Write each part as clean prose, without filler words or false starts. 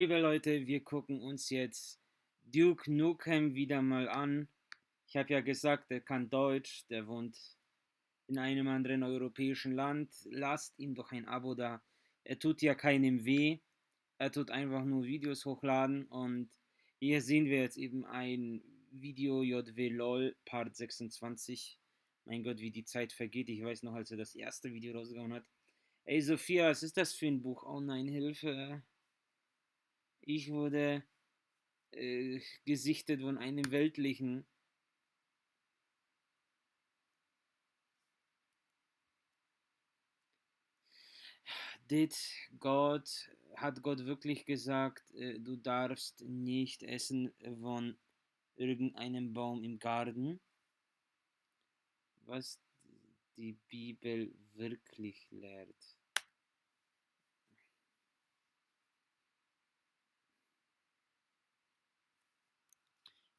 Liebe Leute, wir gucken uns jetzt Duke Nukem wieder mal an. Ich habe ja gesagt, der kann Deutsch, der wohnt in einem anderen europäischen Land. Lasst ihm doch ein Abo da. Er tut ja keinem weh. Er tut einfach nur Videos hochladen und hier sehen wir jetzt eben ein Video JW LOL Part 26. Mein Gott, wie die Zeit vergeht. Ich weiß noch, als er das erste Video rausgehauen hat. Ey Sophia, was ist das für ein Buch? Oh nein, Hilfe. Ich wurde gesichtet von einem Weltlichen. Hat Gott wirklich gesagt, du darfst nicht essen von irgendeinem Baum im Garten? Was die Bibel wirklich lehrt.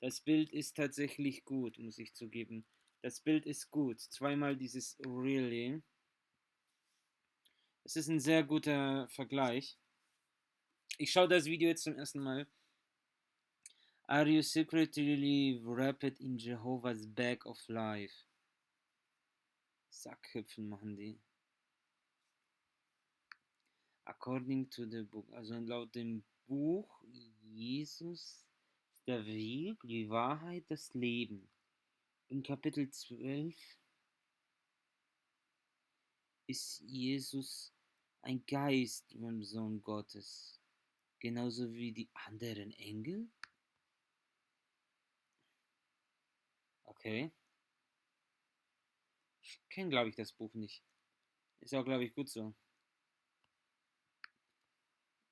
Das Bild ist tatsächlich gut, muss ich zugeben. Das Bild ist gut. Zweimal dieses really. Es ist ein sehr guter Vergleich. Ich schaue das Video jetzt zum ersten Mal. Are you secretly wrapped in Jehovah's bag of life? Sackhüpfen machen die. According to the book. Also laut dem Buch Jesus der Weg, die Wahrheit, das Leben. In Kapitel 12 ist Jesus ein Geist beim Sohn Gottes. Genauso wie die anderen Engel. Okay. Ich kenne, glaube ich, das Buch nicht. Ist auch, glaube ich, gut so.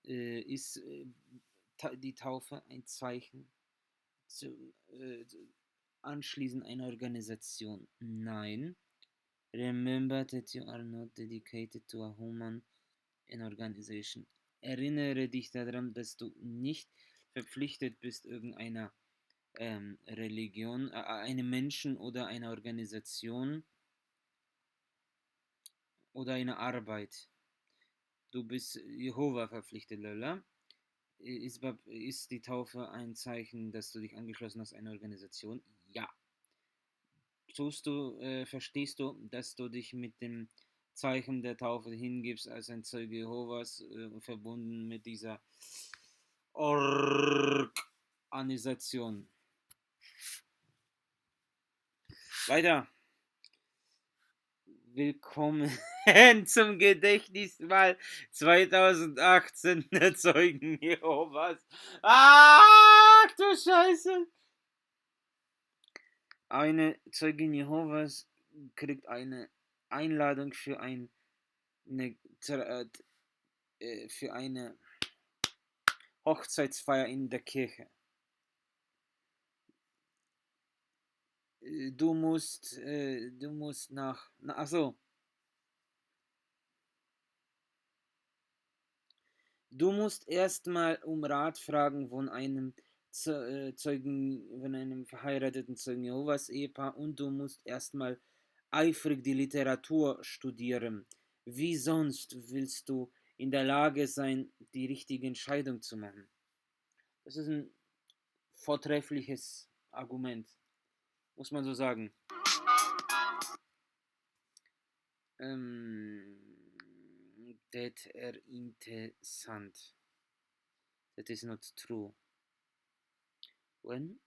Ist die Taufe ein Zeichen zu Anschließen einer Organisation? Nein. Remember that you are not dedicated to a human organization. Erinnere dich daran, dass du nicht verpflichtet bist, irgendeiner Religion, einem Menschen oder einer Organisation oder einer Arbeit. Du bist Jehova verpflichtet, Lala. Ist die Taufe ein Zeichen, dass du dich angeschlossen hast an eine Organisation? Ja. Verstehst du, dass du dich mit dem Zeichen der Taufe hingibst als ein Zeuge Jehovas, verbunden mit dieser Organisation? Weiter. Willkommen zum Gedächtniswahl 2018 der Zeugen Jehovas. Ach du Scheiße! Eine Zeugin Jehovas kriegt eine Einladung für für eine Hochzeitsfeier in der Kirche. Du musst achso. Du musst erstmal um Rat fragen von einem von einem verheirateten Zeugen Jehovas Ehepaar und du musst erstmal eifrig die Literatur studieren. Wie sonst willst du in der Lage sein, die richtige Entscheidung zu machen? Das ist ein vortreffliches Argument, muss man so sagen. Das ist interessant. That is not true. Wann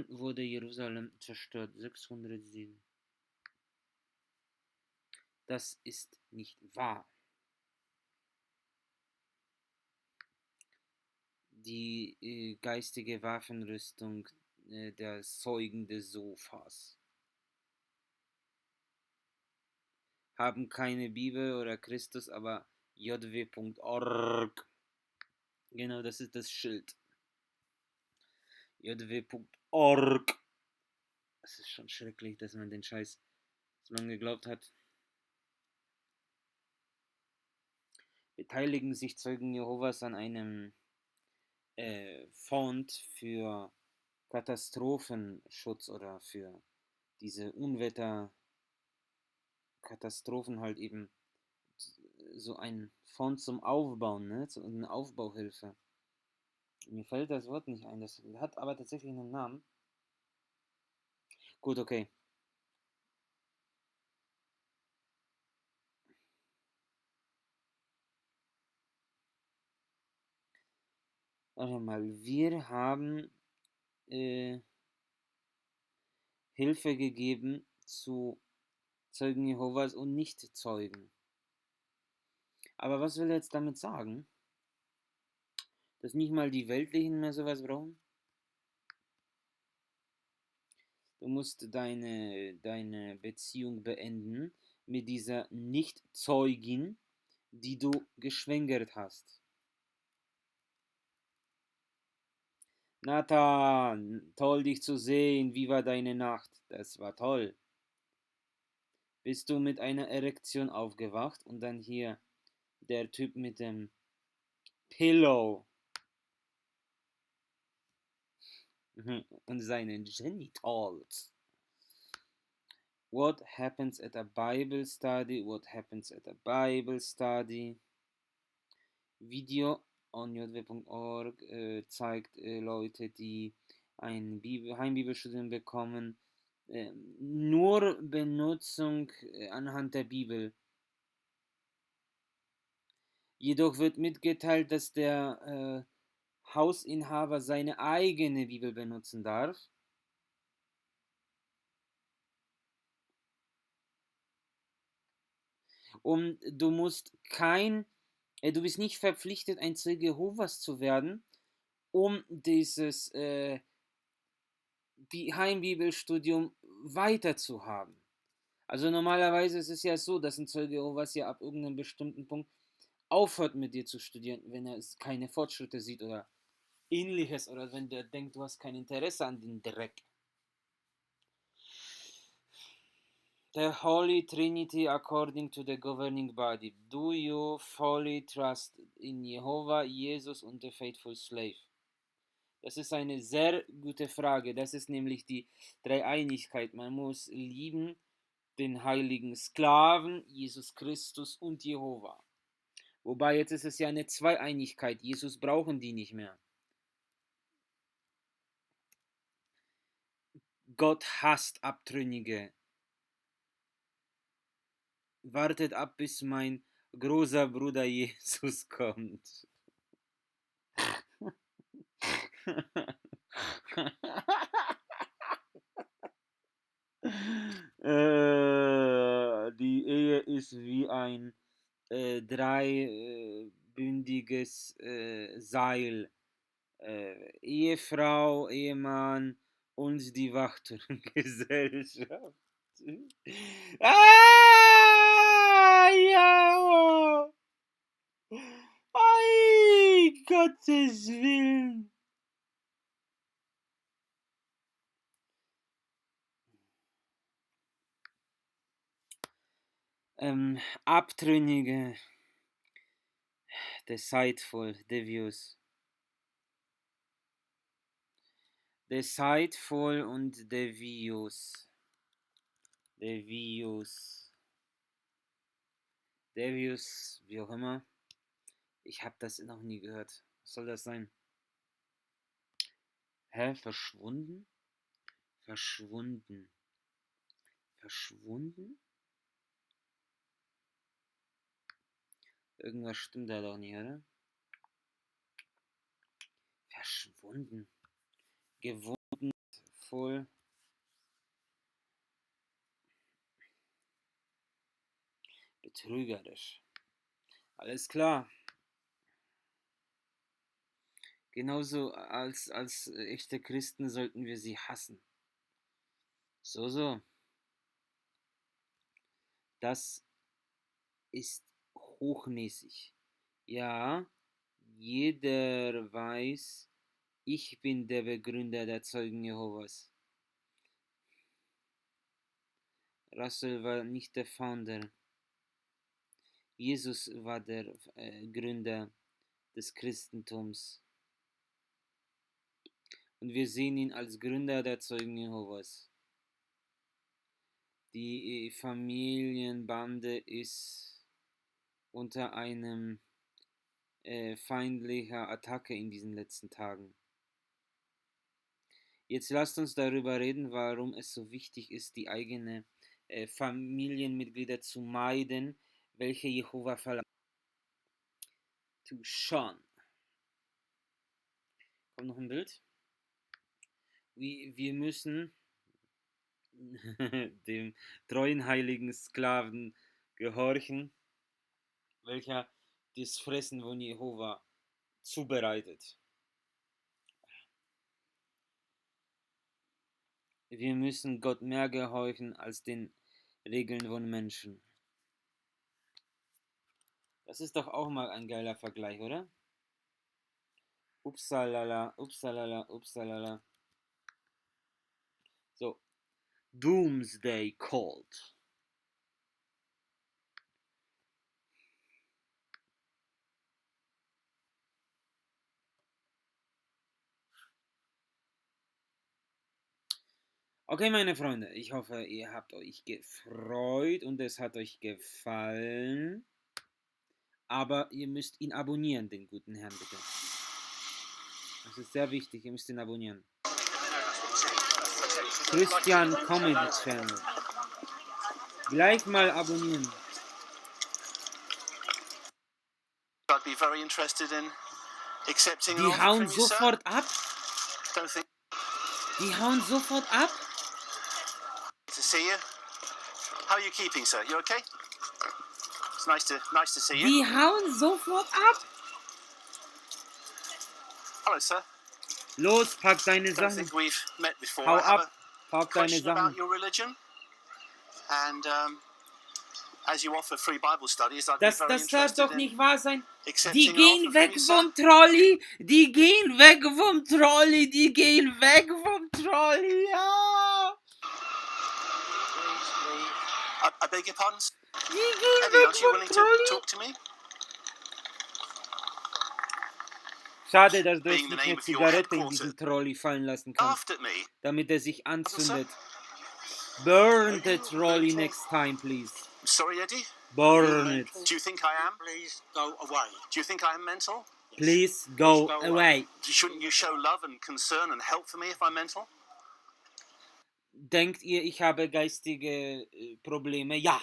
wurde Jerusalem zerstört? 607. Das ist nicht wahr. Die geistige Waffenrüstung der Zeugen des Sofas haben keine Bibel oder Christus, aber jw.org. Genau, das ist das Schild. jw.org. Es ist schon schrecklich, dass man den Scheiß so lange geglaubt hat. Beteiligen sich Zeugen Jehovas an einem Fonds für Katastrophenschutz oder für diese Unwetter, Katastrophen halt eben so ein Fonds zum Aufbauen, ne? So eine Aufbauhilfe. Mir fällt das Wort nicht ein. Das hat aber tatsächlich einen Namen. Gut, okay. Warte mal, wir haben Hilfe gegeben zu Zeugen Jehovas und Nicht-Zeugen. Aber was will er jetzt damit sagen? Dass nicht mal die Weltlichen mehr sowas brauchen? Du musst deine Beziehung beenden mit dieser Nicht-Zeugin, die du geschwängert hast. Nathan, toll dich zu sehen. Wie war deine Nacht? Das war toll. Bist du mit einer Erektion aufgewacht und dann hier der Typ mit dem Pillow und seinen Genitals. What happens at a Bible study? What happens at a Bible study? Video on jw.org zeigt Leute, die ein Heimbibelstudium bekommen, nur Benutzung anhand der Bibel. Jedoch wird mitgeteilt, dass der Hausinhaber seine eigene Bibel benutzen darf. Und du bist nicht verpflichtet, ein Zeuge Jehovas zu werden, um dieses Heimbibelstudium weiterzuhaben. Also normalerweise ist es ja so, dass ein Zeuge Jehovas ja ab irgendeinem bestimmten Punkt aufhört mit dir zu studieren, wenn er keine Fortschritte sieht oder ähnliches oder wenn der denkt, du hast kein Interesse an den Dreck. The Holy Trinity according to the governing body. Do you fully trust in Jehovah, Jesus und the faithful slave? Das ist eine sehr gute Frage. Das ist nämlich die Dreieinigkeit. Man muss lieben den heiligen Sklaven, Jesus Christus und Jehova. Wobei jetzt ist es ja eine Zweieinigkeit. Jesus brauchen die nicht mehr. Gott hasst Abtrünnige. Wartet ab, bis mein großer Bruder Jesus kommt. Die Ehe ist wie ein dreibündiges Seil. Ehefrau, Ehemann und die Wachturmgesellschaft. Ja! Ei, Gottes Willen! Abtrünnige, deceitful, devious. Deceitful und devious. Devious, wie auch immer. Ich habe das noch nie gehört. Was soll das sein? Hä? Verschwunden? Verschwunden. Verschwunden? Irgendwas stimmt da doch nicht, oder? Verschwunden. Gewunden. Voll. Betrügerisch. Alles klar. Genauso als echte Christen sollten wir sie hassen. So. Das ist hochnäsig. Ja, jeder weiß, ich bin der Begründer der Zeugen Jehovas. Russell war nicht der Founder. Jesus war der Gründer des Christentums. Und wir sehen ihn als Gründer der Zeugen Jehovas. Die Familienbande ist unter einem feindlicher Attacke in diesen letzten Tagen. Jetzt lasst uns darüber reden, warum es so wichtig ist, die eigenen Familienmitglieder zu meiden, welche Jehova verlangt. To shun. Kommt noch ein Bild? Wir müssen dem treuen heiligen Sklaven gehorchen, welcher das Fressen von Jehova zubereitet. Wir müssen Gott mehr gehorchen als den Regeln von Menschen. Das ist doch auch mal ein geiler Vergleich, oder? Upsalala, upsalala, upsalala. So, Doomsday Cult. Okay, meine Freunde, ich hoffe, ihr habt euch gefreut und es hat euch gefallen. Aber ihr müsst ihn abonnieren, den guten Herrn, bitte. Das ist sehr wichtig, ihr müsst ihn abonnieren. Christian Comedy Channel. Gleich mal abonnieren. I'd be very interested in accepting Die hauen sofort ab. Don't think Die hauen sofort ab. to see you. How are you keeping, sir? You okay? It's nice to see you. Die hauen sofort ab. Hello, sir. Los, pack deine Don't Sachen. think we've met before. Hau I have ab. Pack a deine question about Sachen. your religion, and as you offer free Bible studies, I'd Das be very darf interested doch in nicht wahr sein. Die accepting an gehen offer from weg you, sir. vom Trolley. Die gehen weg vom Trolley. Die gehen weg vom Trolley. Ja. I beg your pardon? Die gehen Eddie, weg aren't you vom willing to Trolley. talk to me? Schade, dass du Being jetzt the nicht name eine of your Zigarette in headquarters. diesen Trolley fallen lassen kannst, Laughed at me. damit er sich anzündet. Burn the trolley next time, please. I'm sorry, Eddie. Burn it. Do you think I am? Please go away. Do you think I am mental? Please go away. Shouldn't you show love and concern and help for me if I'm mental? Denkt ihr, ich habe geistige Probleme? Ja.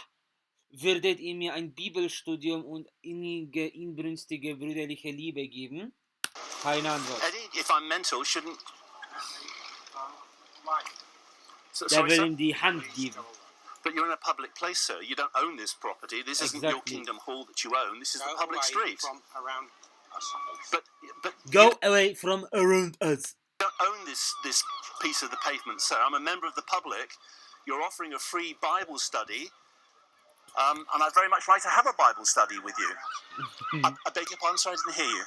Würdet ihr mir ein Bibelstudium und innige, inbrünstige, brüderliche Liebe geben? Keine Antwort. Eddie, if I'm mental, shouldn't... Der Sorry, will sir? ihm die Hand geben. But you're in a public place, sir. You don't own this property. This isn't your Exactly. Kingdom Hall that you own. This is the Go public away street. from around us. But Go you away from around us. don't own this piece of the pavement, sir. I'm a member of the public. You're offering a free Bible study. And I'd very much like to have a Bible study with you. I beg your pardon, sorry, I didn't hear you.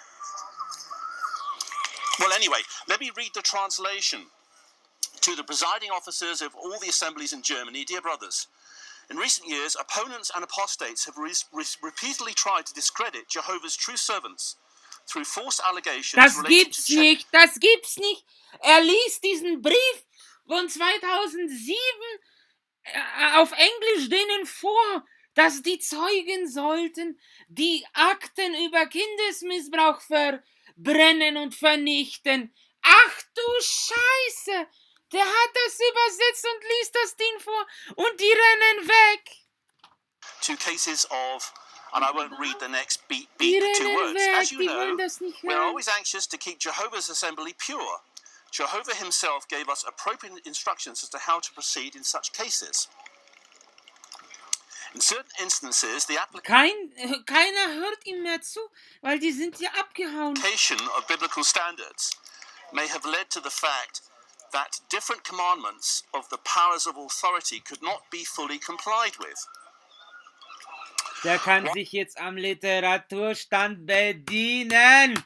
Well, anyway, let me read the translation. To the presiding officers of all the assemblies in Germany, dear brothers, in recent years, opponents and apostates have repeatedly tried to discredit Jehovah's true servants through false allegations Das relating gibt's to nicht, das gibt's nicht. Er liest diesen Brief von 2007 auf Englisch denen vor, dass die Zeugen sollten die Akten über Kindesmissbrauch verbrennen und vernichten. Ach du Scheiße! Der hat das übersetzt und liest das Ding vor und die rennen weg. two cases of, and I won't read the next Die two rennen words. weg, As you die know, wollen das nicht we're hören. always anxious to keep Jehovah's assembly pure. Jehovah himself gave us appropriate instructions as to how to proceed in such cases. In certain instances, the Keiner hört ihm mehr zu, weil die sind ja abgehauen. application of biblical standards may have led to the fact that different commandments of the powers of authority could not be fully complied with. Der kann sich jetzt am Literaturstand bedienen.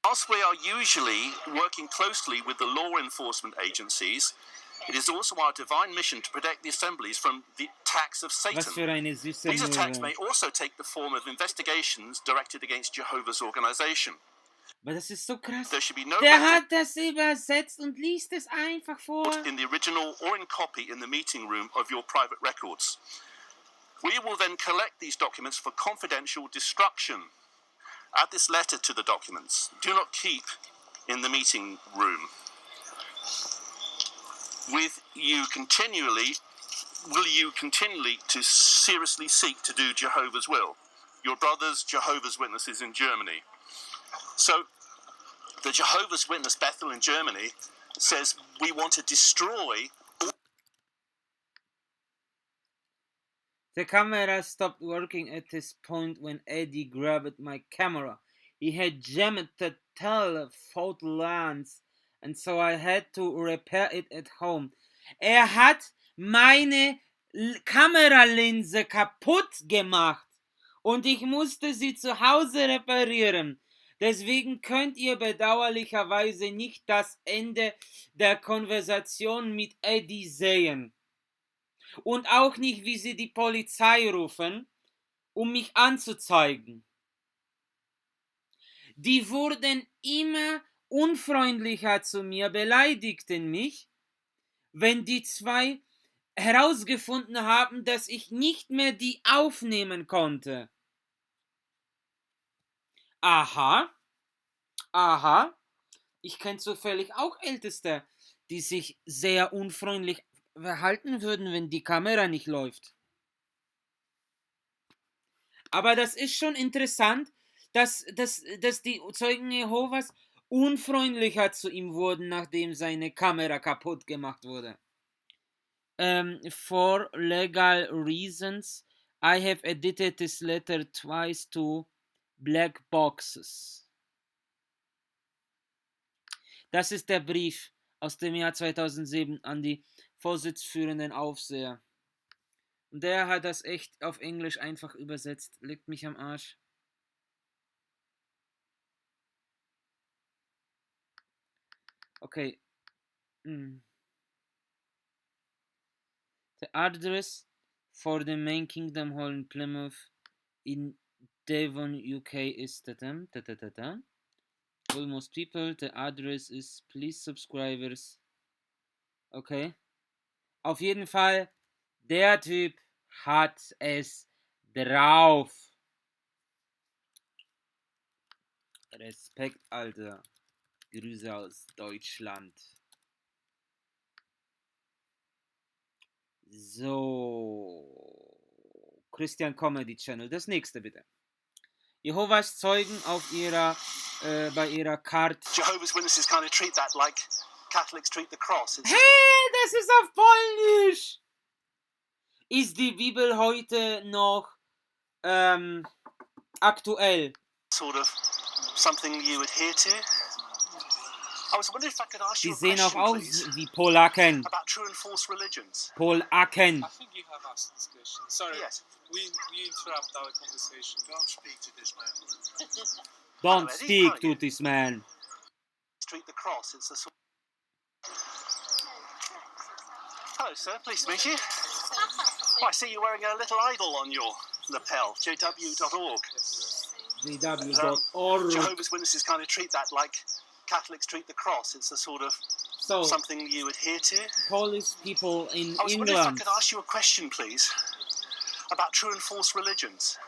Whilst we are usually working closely with the law enforcement agencies, it is also our divine mission to protect the assemblies from the attacks of Was Satan. für eine süße These attacks Möhre. may also take the form of investigations directed against Jehovah's organization. Aber das ist so krass. There should be no Der record hat das übersetzt und liest es einfach vor. in the original or in copy in the meeting room of your private records. We will then collect these documents for confidential destruction. Add this letter to the documents. Do not keep in the meeting room. Will you continually to seriously seek to do Jehovah's will? Your brothers, Jehovah's Witnesses in Germany. So, the Jehovah's Witness Bethel in Germany says we want to destroy. The camera stopped working at this point when Eddie grabbed my camera. He had jammed the telephoto lens, and so I had to repair it at home. Hat meine Kameralinse kaputt gemacht und ich musste sie zu Hause reparieren. Deswegen könnt ihr bedauerlicherweise nicht das Ende der Konversation mit Eddie sehen. Und auch nicht, wie sie die Polizei rufen, um mich anzuzeigen. Die wurden immer unfreundlicher zu mir, beleidigten mich, wenn die zwei herausgefunden haben, dass ich nicht mehr die aufnehmen konnte. Aha. Ich kenne zufällig auch Älteste, die sich sehr unfreundlich verhalten würden, wenn die Kamera nicht läuft. Aber das ist schon interessant, dass die Zeugen Jehovas unfreundlicher zu ihm wurden, nachdem seine Kamera kaputt gemacht wurde. For legal reasons, I have edited this letter twice to black boxes. Das ist der Brief aus dem Jahr 2007 an die vorsitzführenden Aufseher. Und der hat das echt auf Englisch einfach übersetzt. Leckt mich am Arsch. Okay. The address for the main Kingdom Hall in Plymouth in Devon, UK is almost people. The address is please subscribers. Okay. Auf jeden Fall, der Typ hat es drauf. Respekt, Alter. Grüße aus Deutschland. So. Christian Comedy Channel. Das nächste bitte. Jehovas Zeugen auf bei ihrer Karte. Jehovah's Witnesses kind of treat that like Catholics treat the cross. Hey, das ist auf Polnisch. Ist die Bibel heute noch aktuell? Sort of something you adhere to. I was wondering if I could ask you Die a sehen auch question, aus please, wie Polaken. about true and false religions. Polaken. I think you have asked this question. Sorry, Yes. we interrupt our conversation. Don't speak to this man. Don't speak to this man. Treat the cross. It's a sort. Hello, sir. Pleased to meet you. Oh, I see you're wearing a little idol on your lapel. JW.org. www.org. Jehovah's Witnesses kind of treat that like Catholics treat the cross. It's a sort of something you adhere to. Polish people in I was wondering if I England. could ask you a question, please, about true and false religions.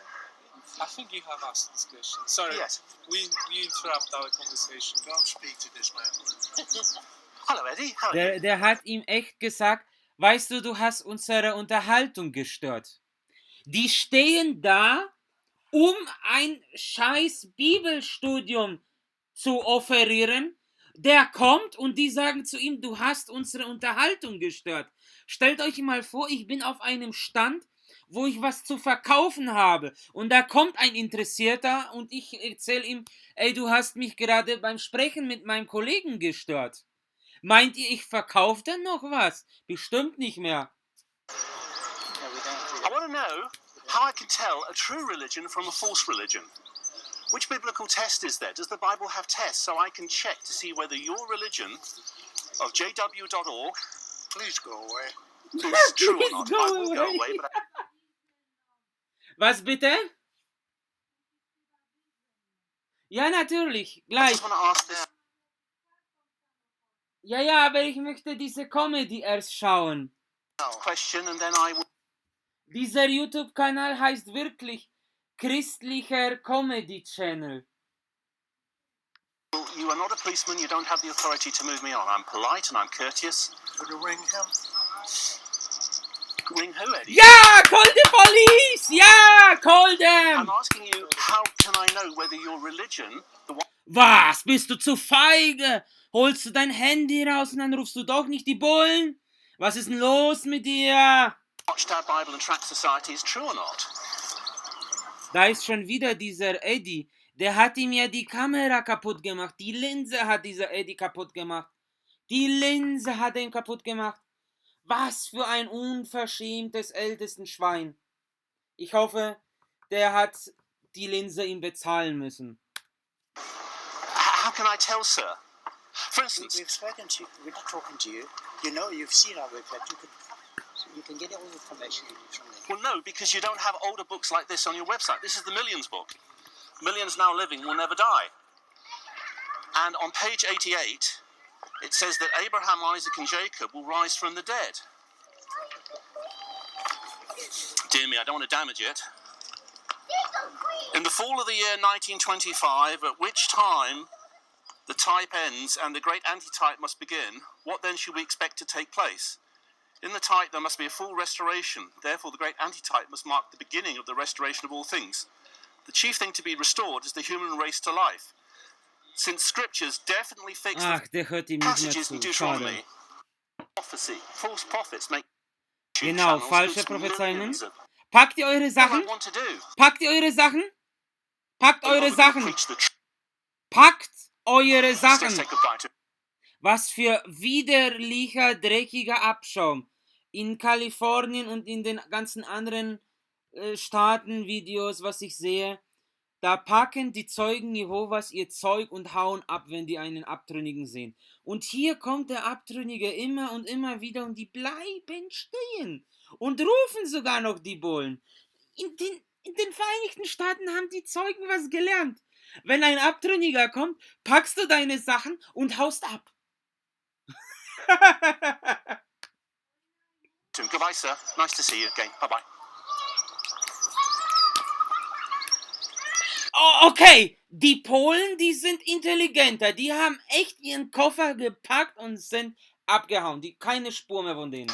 I think you have asked this question. Sorry, Yes. we interrupt our conversation. Don't speak to this man. Hello, Eddie. How are you? Der hat ihm echt gesagt, weißt du, du hast unsere Unterhaltung gestört. Die stehen da, um ein scheiß Bibelstudium zu offerieren. Der kommt und die sagen zu ihm, du hast unsere Unterhaltung gestört. Stellt euch mal vor, ich bin auf einem Stand, wo ich was zu verkaufen habe. Und da kommt ein Interessierter und ich erzähle ihm, ey, du hast mich gerade beim Sprechen mit meinem Kollegen gestört. Meint ihr, ich verkaufe denn noch was? Bestimmt nicht mehr. I want to know how I can tell a true religion from a false religion. Which biblical test is there? Does the Bible have tests so I can check to see whether your religion of jw.org, please go away, is true or not? I will go away, but Was bitte? Ja, natürlich, I gleich. just want to ask this. Ja, aber ich möchte diese Comedy erst schauen. Question, and then I will. Dieser YouTube-Kanal heißt wirklich Christlicher Comedy Channel. You are not a policeman, you don't have the authority to move me on. I'm polite and I'm courteous. Would you ring him? Ring who, Eddie? Ja, call the police! Ja, call them! I'm asking you, how can I know whether your religion, the one Was, bist du zu feige? Holst du dein Handy raus und dann rufst du doch nicht die Bullen? Was ist denn los mit dir? Watchtower Bible and Tract Society, is true or not? Da ist schon wieder dieser Eddie. Der hat ihm ja die Kamera kaputt gemacht. Die Linse hat dieser Eddie kaputt gemacht. Die Linse hat er ihm kaputt gemacht. Was für ein unverschämtes Ältestenschwein. Ich hoffe, der hat die Linse ihm bezahlen müssen. How can I tell, sir? For instance, We've spoken to you. We're not talking to you. You know, you've seen our website. You can get all the information you need from there. well, no, because you don't have older books like this on your website. This is the Millions book. Millions now living will never die. And on page 88, it says that Abraham, Isaac, and Jacob will rise from the dead. Dear me, I don't want to damage it. In the fall of the year 1925, at which time the type ends and the great antitype must begin, what then should we expect to take place? In the type there must be a full restoration. Therefore the great antitype must mark the beginning of the restoration of all things. The chief thing to be restored is the human race to life. Since scriptures definitely fix the Ach, der hört ihm nicht mehr passages in zu. Deuteronomy, Schade. prophecy, false prophets make Genau, channels falsche with Prophezeiungen. millions of- Packt ihr eure What do I Sachen? want to do? Packt ihr eure Sachen? Packt I'm eure not gonna Sachen. preach the truth. Packt eure Still Sachen. say goodbye to Was für widerlicher, dreckiger Abschaum. In Kalifornien und in den ganzen anderen Staaten, Videos, was ich sehe, da packen die Zeugen Jehovas ihr Zeug und hauen ab, wenn die einen Abtrünnigen sehen. Und hier kommt der Abtrünnige immer und immer wieder und die bleiben stehen und rufen sogar noch die Bullen. In den Vereinigten Staaten haben die Zeugen was gelernt. Wenn ein Abtrünniger kommt, packst du deine Sachen und haust ab. him. Goodbye, sir. Nice to see you again. Bye-bye. Oh, okay, die Polen, die sind intelligenter. Die haben echt ihren Koffer gepackt und sind abgehauen. Keine Spur mehr von denen.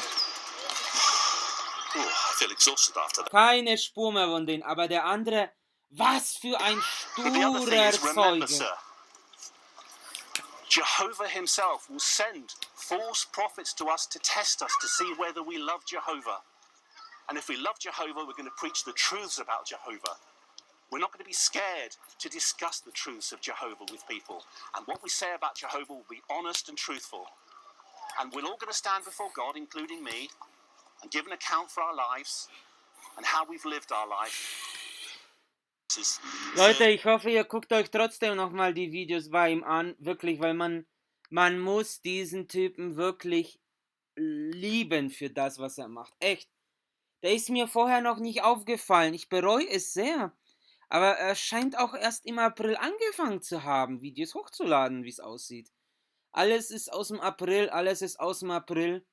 Oh, I feel exhausted after that. Keine Spur mehr von denen. Aber der andere, was für ein But the other thing sturer is, remember, Zeuge. sir, Jehovah himself will send false prophets to us to test us, to see whether we love Jehovah. And if we love Jehovah, we're going to preach the truths about Jehovah. We're not going to be scared to discuss the truths of Jehovah with people. And what we say about Jehovah will be honest and truthful. And we're all going to stand before God, including me, and give an account for our lives and how we've lived our life. Leute, ich hoffe, ihr guckt euch trotzdem nochmal die Videos bei ihm an. Wirklich, weil man muss diesen Typen wirklich lieben für das, was er macht. Echt. Der ist mir vorher noch nicht aufgefallen. Ich bereue es sehr. Aber er scheint auch erst im April angefangen zu haben, Videos hochzuladen, wie es aussieht. Alles ist aus dem April, alles ist aus dem April.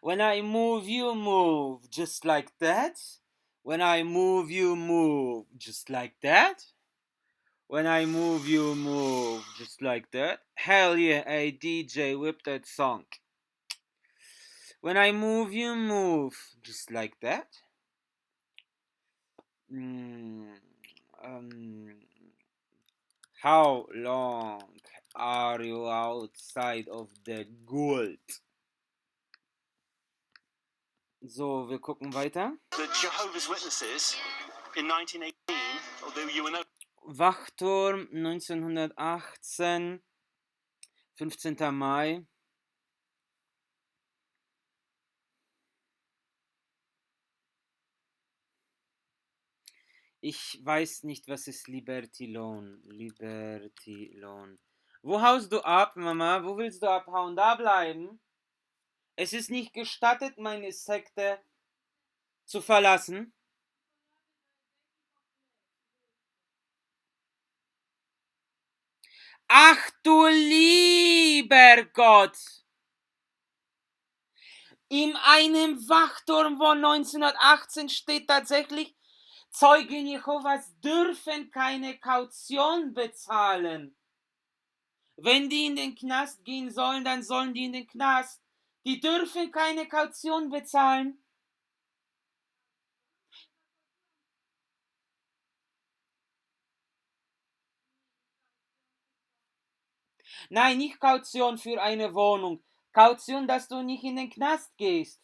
When I move, you move, just like that. When I move, you move, just like that. When I move, you move, just like that. Hell yeah, hey DJ, whip that song. When I move, you move, just like that. How long are you outside of the gold? So, wir gucken weiter. The Jehovah's Witnesses in 1918, although you were no Wachturm 1918, 15. Mai. Ich weiß nicht, was ist Liberty Loan. Liberty Loan. Wo haust du ab, Mama? Wo willst du abhauen? Da bleiben. Es ist nicht gestattet, meine Sekte zu verlassen. Ach du lieber Gott! In einem Wachturm von 1918 steht tatsächlich, Zeugen Jehovas dürfen keine Kaution bezahlen. Wenn die in den Knast gehen sollen, dann sollen die in den Knast. Die dürfen keine Kaution bezahlen. Nein, nicht Kaution für eine Wohnung. Kaution, dass du nicht in den Knast gehst.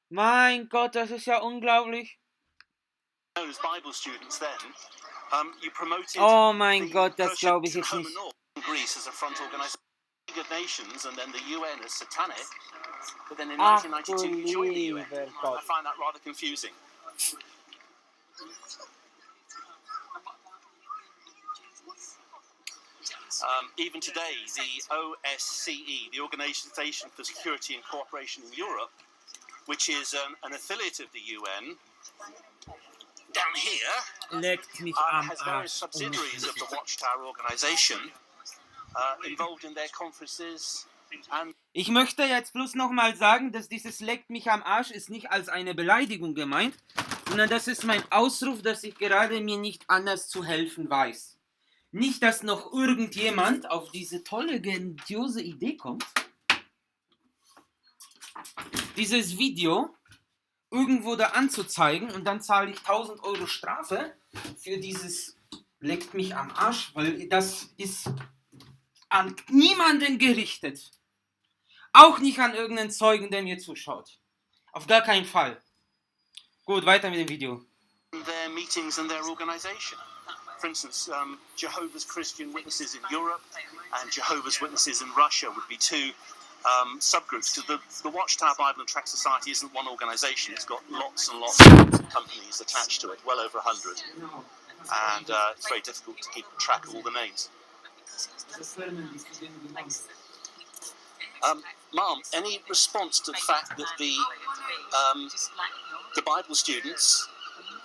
Mein Gott, das ist ja unglaublich. Those Bible students then, you promoted Oh mein the Gott, das glaube ich Persian jetzt nicht. Roman in Greece as a front organisation, League of Nations, and then the UN as satanic. But then in Ach 1992 du you joined the UN. lieber I Gott. find that rather confusing. Even today, the OSCE, the Organisation for Security and Cooperation in Europe, which is an affiliate of the UN, down here, Leckt mich am has various Arsch. subsidiaries of the Watchtower Organisation involved in their conferences and Ich möchte jetzt bloß nochmal sagen, dass dieses leckt mich am Arsch ist nicht als eine Beleidigung gemeint, sondern das ist mein Ausruf, dass ich gerade mir nicht anders zu helfen weiß. Nicht, dass noch irgendjemand auf diese tolle, grandiose Idee kommt, dieses Video irgendwo da anzuzeigen und dann zahle ich 1000 Euro Strafe für dieses leckt mich am Arsch, weil das ist an niemanden gerichtet. Auch nicht an irgendeinen Zeugen, der mir zuschaut. Auf gar keinen Fall. Gut, weiter mit dem Video. their meetings and their organisation. For instance, Jehovah's Christian Witnesses in Europe and Jehovah's Witnesses in Russia would be two subgroups. Because the Watchtower Bible and Tract Society isn't one organisation. It's got lots and lots of companies attached to it, well over 100. And it's very difficult to keep track of all the names. Ma'am, any response to the fact that the Bible students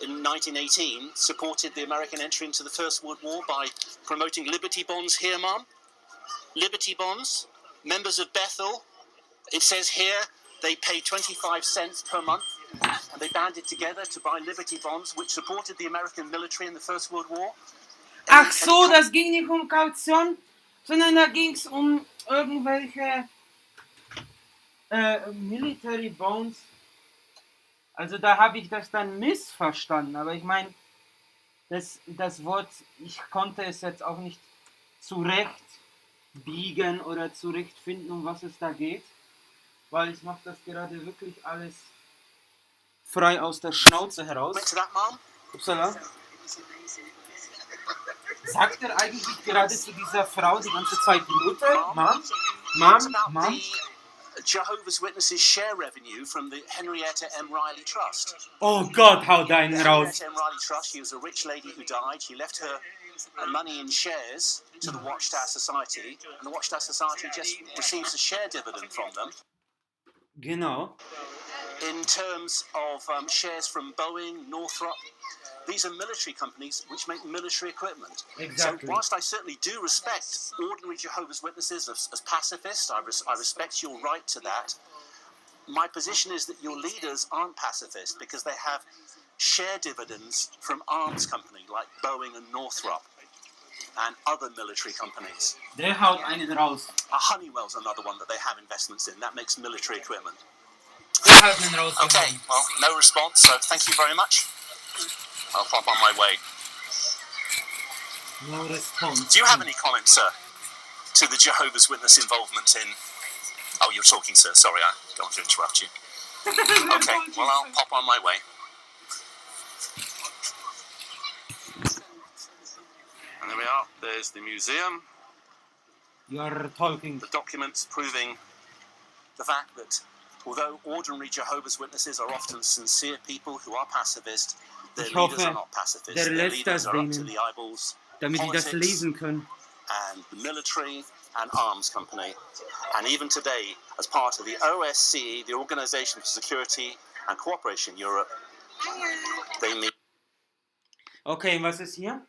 in 1918 supported the American entry into the First World War by promoting Liberty bonds here, Ma'am? Liberty bonds, members of Bethel. It says here they paid 25 cents per month and they banded together to buy Liberty bonds, which supported the American military in the First World War. Ach so, das ging nicht um Kaution, sondern da ging es um irgendwelche Military Bonds. Also da habe ich das dann missverstanden, aber ich meine, das Wort, ich konnte es jetzt auch nicht zurecht biegen oder zurechtfinden, um was es da geht, weil ich mache das gerade wirklich alles frei aus der Schnauze heraus. Went to that, Ma'am? Upsala. Sagt er eigentlich gerade zu dieser Frau die ganze Zeit Mutter? Mom? What Mom? about Mom? the Jehovah's Witnesses share revenue from the Henrietta M. Riley Trust? Oh Gott, hau deinen raus. Henrietta M. Riley Trust, she was a rich lady who died. She left her money in shares to the Watchtower Society, and the Watchtower Society just receives a share dividend from them. Genau. In terms of shares from Boeing, Northrop, these are military companies which make military equipment. Exactly. So whilst I certainly do respect ordinary Jehovah's Witnesses as pacifists, I respect your right to that, my position is that your leaders aren't pacifists because they have share dividends from arms companies like Boeing and Northrop and other military companies. Der haut einen raus. Honeywell's another one that they have investments in. That makes military equipment. Der hat einen raus. Okay, well, no response, so thank you very much. I'll pop on my way. No response. Do you have any comments, sir, to the Jehovah's Witness involvement in... Oh, you're talking, sir. Sorry, I don't want to interrupt you. Okay, well, I'll pop on my way. And there we are. There's the museum. You're talking. The documents proving the fact that although ordinary Jehovah's Witnesses are often sincere people who are pacifist, their Ich leaders hoffe, are not pacifist. der Their lässt leaders das are up to denen, the eyeballs, damit die das politics, lesen können. and the military and arms company. And even today, as part of the OSCE, the Organisation for Security and Cooperation in Europe, they meet. Okay, was ist hier?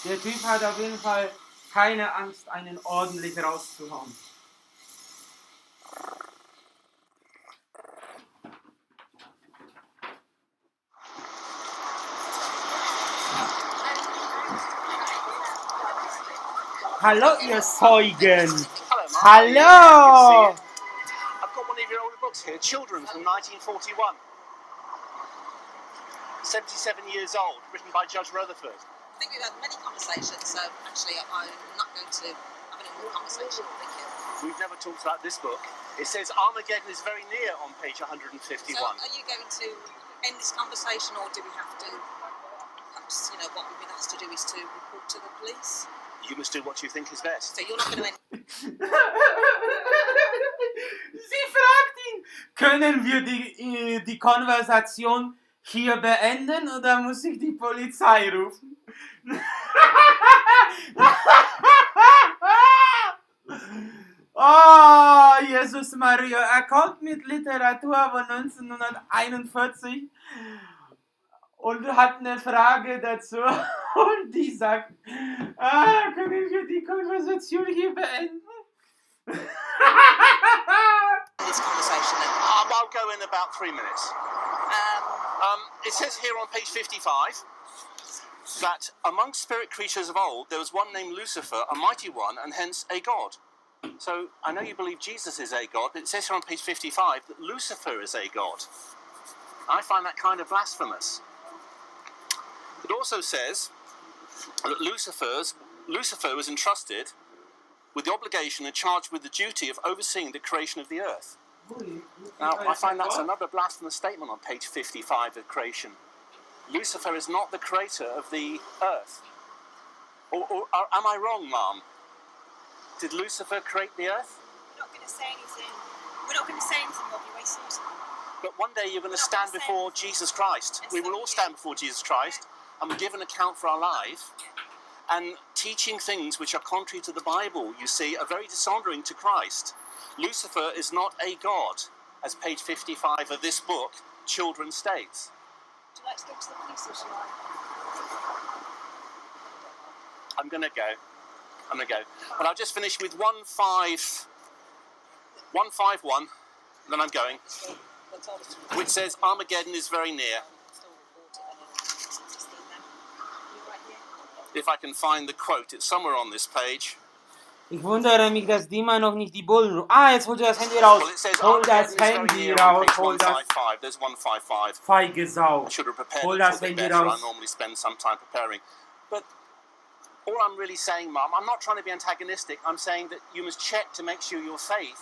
Der Typ hat auf jeden Fall keine Angst, einen ordentlich rauszuhauen. Hallo, ihr Zeugen. Hello, Mark. Hallo. Good to see you. I've got one of your older books here, Children from 1941. 77 years old, written by Judge Rutherford. I think we've had many conversations, so actually I'm not going to have any more conversation. Thank you. We've never talked about this book. It says Armageddon is very near on page 151. So are you going to end this conversation, or do we have to, perhaps, what we've been asked to do is to report to the police? You must do what you think is best. So you're not going to end... Sie fragt ihn, können wir die Konversation hier beenden oder muss ich die Polizei rufen? Oh, Jesus Maria, er kommt mit Literatur von 1941 und hat eine Frage dazu und die sagt, können wir die Konversation hier beenden? this conversation then? I'll go in about 3 minutes. It says here on page 55 that among spirit creatures of old there was one named Lucifer, a mighty one, and hence a god. So I know you believe Jesus is a god, but it says here on page 55 that Lucifer is a god. I find that kind of blasphemous. It also says that Lucifer was entrusted with the obligation and charged with the duty of overseeing the creation of the earth. Now, I find that's another blasphemous statement on page 55 of creation. Lucifer is not the creator of the earth. Or am I wrong, Mom? Did Lucifer create the earth? We're not going to say anything. We're not going to say anything, Rob. You're wasting your time. But one day you're going to stand before Jesus Christ. We will all stand before Jesus Christ and we'll give an account for our life. And teaching things which are contrary to the Bible, you see, are very dishonouring to Christ. Lucifer is not a god, as page 55 of this book, Children, states. Would you like to go to the police or shall I? I'm going to go. But I'll just finish with 151, then I'm going, Okay, that's all it's been. which says Armageddon is very near. Still report it and then 16 then. You right here? If I can find the quote, it's somewhere on this page. Ich wundere mich, dass Dima noch nicht die Bullen... jetzt holt er das Handy raus. Well, it says Hol das Armageddon is very Handy near on raus. page Hol das 155. There's 155. feige Sau. I should have prepared Hol a little das bit Handy better. I raus. normally spend some time preparing. But all I'm really saying, Mum, I'm not trying to be antagonistic. I'm saying that you must check to make sure your faith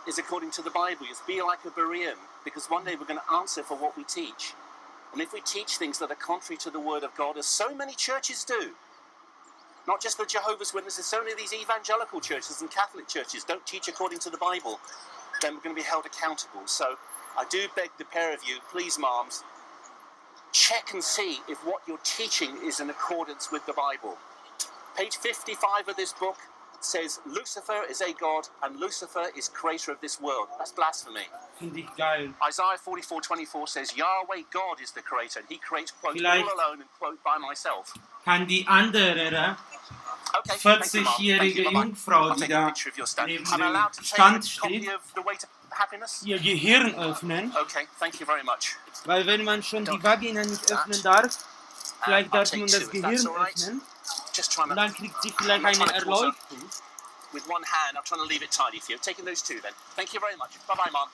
is according to the Bible. You must be like a Berean, because one day we're going to answer for what we teach. And if we teach things that are contrary to the Word of God, as so many churches do, not just the Jehovah's Witnesses, so many of these evangelical churches and Catholic churches don't teach according to the Bible, then we're going to be held accountable. So I do beg the pair of you, please, moms, check and see if what you're teaching is in accordance with the Bible. Page 55 of this book says Lucifer is a god and Lucifer is creator of this world. That's blasphemy. Finde ich geil. Isaiah 44:24 says Yahweh God is the creator and he creates, quote, Vielleicht- all alone and, quote, by myself. Kann die andere Okay, thank you, Mom. Thank 40-jährige you, bye-bye. Jungfrau, I'll die take a da picture of your stand. neben Am I dem allowed to take Stand a copy steht, of The Way to Happiness? ihr Gehirn öffnen. Okay, thank you very much. Weil wenn man schon die Vagina nicht öffnen darf, vielleicht darf man das Gehirn öffnen. Just trying Und to, dann kriegt sie vielleicht eine Erleuchtung. with one hand, I'm trying to leave it tidy for you. Taking those two then. Thank you very much. Bye-bye, Mom.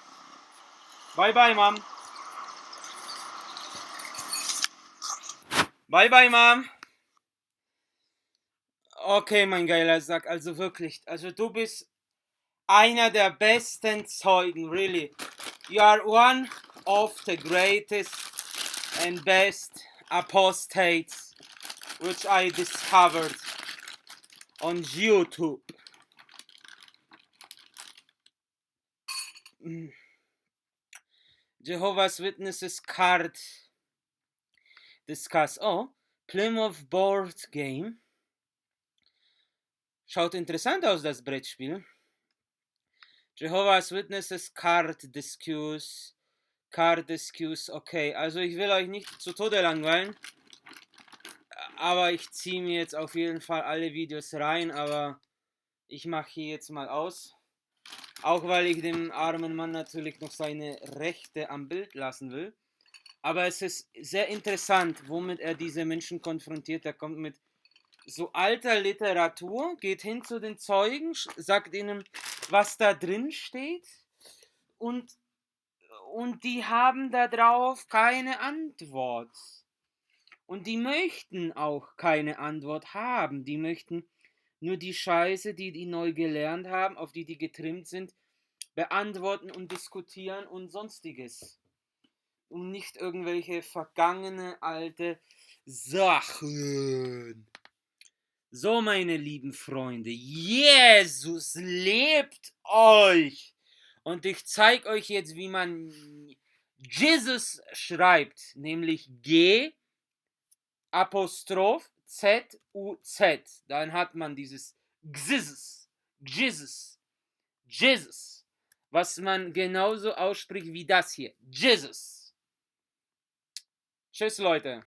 Bye bye, Mom. Bye bye, Mom. Okay, mein geiler Sack, also wirklich, also du bist einer der besten Zeugen, really. You are one of the greatest and best apostates which I discovered on YouTube. Jehovah's Witnesses card discuss. Oh, Plymouth Board Game. Schaut interessant aus, das Brettspiel. Jehovah's Witnesses Card Discuss. Okay, also ich will euch nicht zu Tode langweilen. Aber ich ziehe mir jetzt auf jeden Fall alle Videos rein. Aber ich mache hier jetzt mal aus. Auch weil ich dem armen Mann natürlich noch seine Rechte am Bild lassen will. Aber es ist sehr interessant, womit er diese Menschen konfrontiert. Er kommt mit so alter Literatur, geht hin zu den Zeugen, sagt ihnen, was da drin steht und die haben darauf keine Antwort. Und die möchten auch keine Antwort haben. Die möchten nur die Scheiße, die neu gelernt haben, auf die getrimmt sind, beantworten und diskutieren und sonstiges. Und nicht irgendwelche vergangene alte Sachen. So, meine lieben Freunde, Jesus lebt euch. Und ich zeige euch jetzt, wie man Jesus schreibt, nämlich G Apostroph Z-U-Z. Dann hat man dieses Jesus, Jesus, Jesus, was man genauso ausspricht wie das hier. Jesus. Tschüss, Leute.